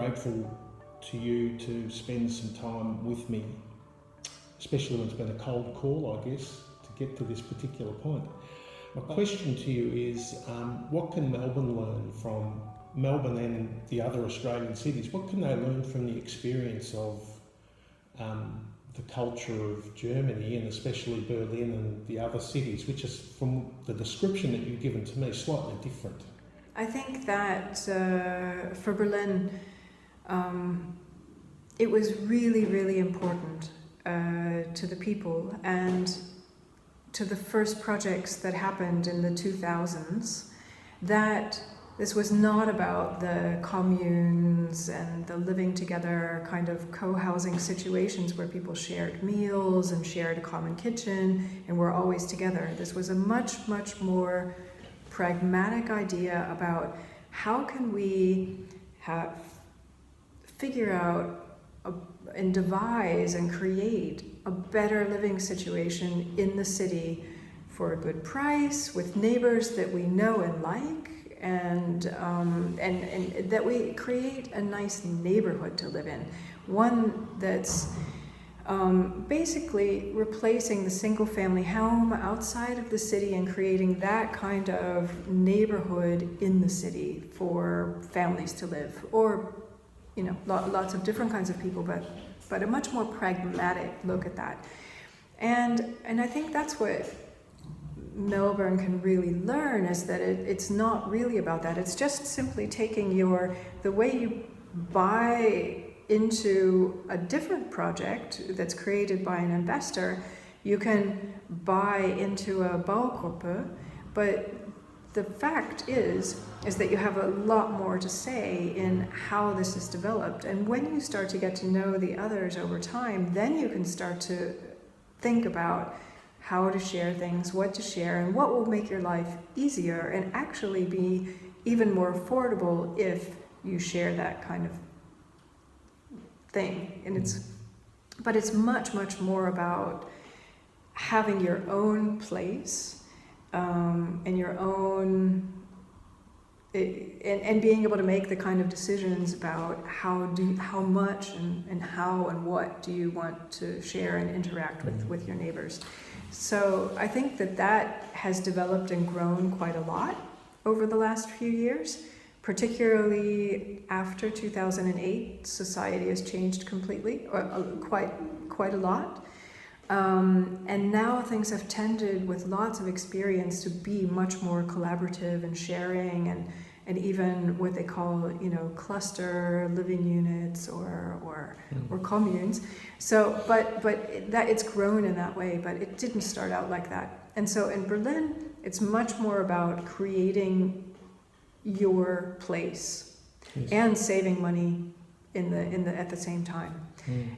grateful to you to spend some time with me, especially when it's been a cold call, I guess, to get to this particular point. My question to you is, what can Melbourne learn from Melbourne and the other Australian cities? What can they learn from the experience of the culture of Germany, and especially Berlin and the other cities, which is, from the description that you've given to me, slightly different? I think that for Berlin, it was really, really important to the people and to the first projects that happened in the 2000s, that this was not about the communes and the living together kind of co-housing situations where people shared meals and shared a common kitchen and were always together. This was a much, much more pragmatic idea about how can we figure out and devise and create a better living situation in the city for a good price, with neighbors that we know and like, and that we create a nice neighborhood to live in, one that's basically replacing the single family home outside of the city and creating that kind of neighborhood in the city for families to live, or lots of different kinds of people, but a much more pragmatic look at that. And I think that's what Melbourne can really learn, is that it's not really about that. It's just simply taking the way you buy into a different project that's created by an investor. You can buy into a Baugruppe, but the fact is that you have a lot more to say in how this is developed. And when you start to get to know the others over time, then you can start to think about how to share things, what to share, and what will make your life easier and actually be even more affordable if you share that kind of thing. And it's much, much more about having your own place, and your own, and being able to make the kind of decisions about how much and how and what do you want to share and interact with your neighbors. So I think that has developed and grown quite a lot over the last few years, particularly after 2008. Society has changed completely, or quite a lot. And now things have tended, with lots of experience, to be much more collaborative and sharing, and even what they call, cluster living units or communes. So, but that it's grown in that way, but it didn't start out like that. And so in Berlin, it's much more about creating your place and saving money at the same time.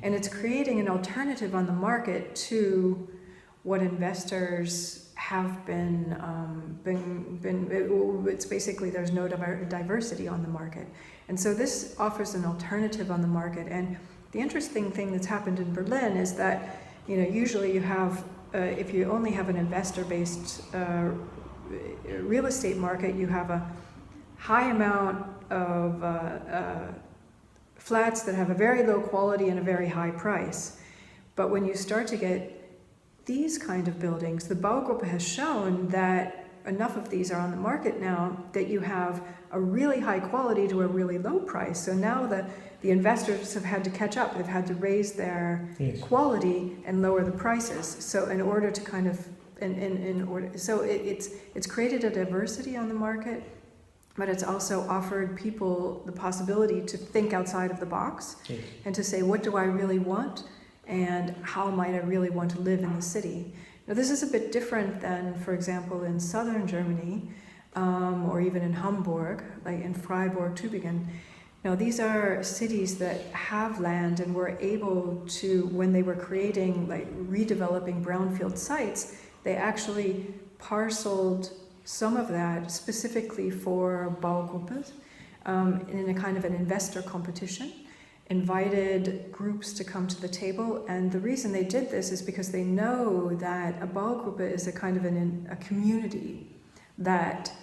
And it's creating an alternative on the market to what investors have been. It's basically, there's no diversity on the market, and so this offers an alternative on the market. And the interesting thing that's happened in Berlin is that usually you have, if you only have an investor-based real estate market, you have a high amount of flats that have a very low quality and a very high price. But when you start to get these kind of buildings, the Baugruppe has shown that enough of these are on the market now that you have a really high quality to a really low price. So now the investors have had to catch up. They've had to raise their quality and lower the prices. So in order to kind of, so it's created a diversity on the market, but it's also offered people the possibility to think outside of the box and to say, what do I really want? And how might I really want to live in the city? Now, this is a bit different than, for example, in southern Germany, or even in Hamburg, like in Freiburg, Tübingen. Now, these are cities that have land and were able to, when they were creating, redeveloping brownfield sites, they actually parceled some of that specifically for Baugruppen, in a kind of an investor competition, invited groups to come to the table. And the reason they did this is because they know that a Baugruppe is a kind of a community that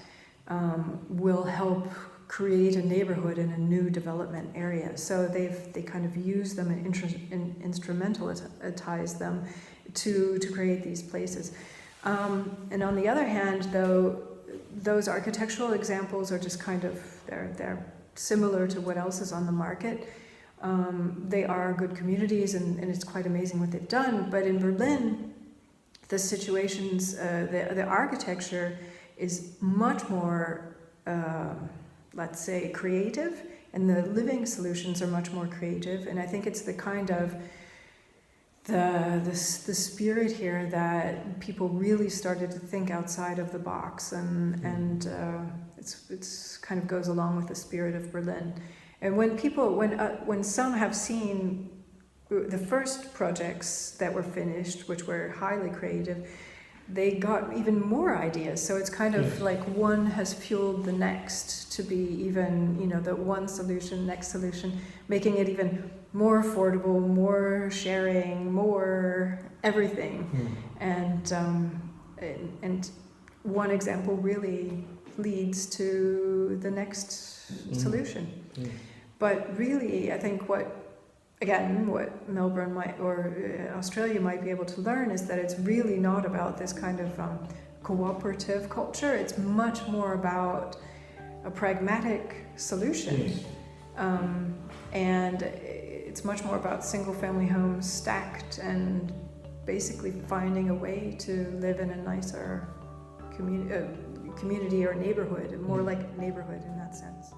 will help create a neighborhood in a new development area. So they kind of use them and instrumentalize them to create these places. And on the other hand, though, those architectural examples are just kind of, they're similar to what else is on the market. They are good communities, and it's quite amazing what they've done. But in Berlin, the situations, the architecture is much more, let's say, creative, and the living solutions are much more creative. And I think it's the kind of the spirit here that people really started to think outside of the box, and it's kind of goes along with the spirit of Berlin. And when some have seen the first projects that were finished, which were highly creative, they got even more ideas. So it's kind of like one has fueled the next to be even, the one solution, next solution, making it even more affordable, more sharing, more everything. And one example really leads to the next solution. But really, I think what Melbourne might, or Australia might be able to learn, is that it's really not about this kind of cooperative culture. It's much more about a pragmatic solution. And it's much more about single-family homes stacked and basically finding a way to live in a nicer community or neighborhood, more like neighborhood in that sense.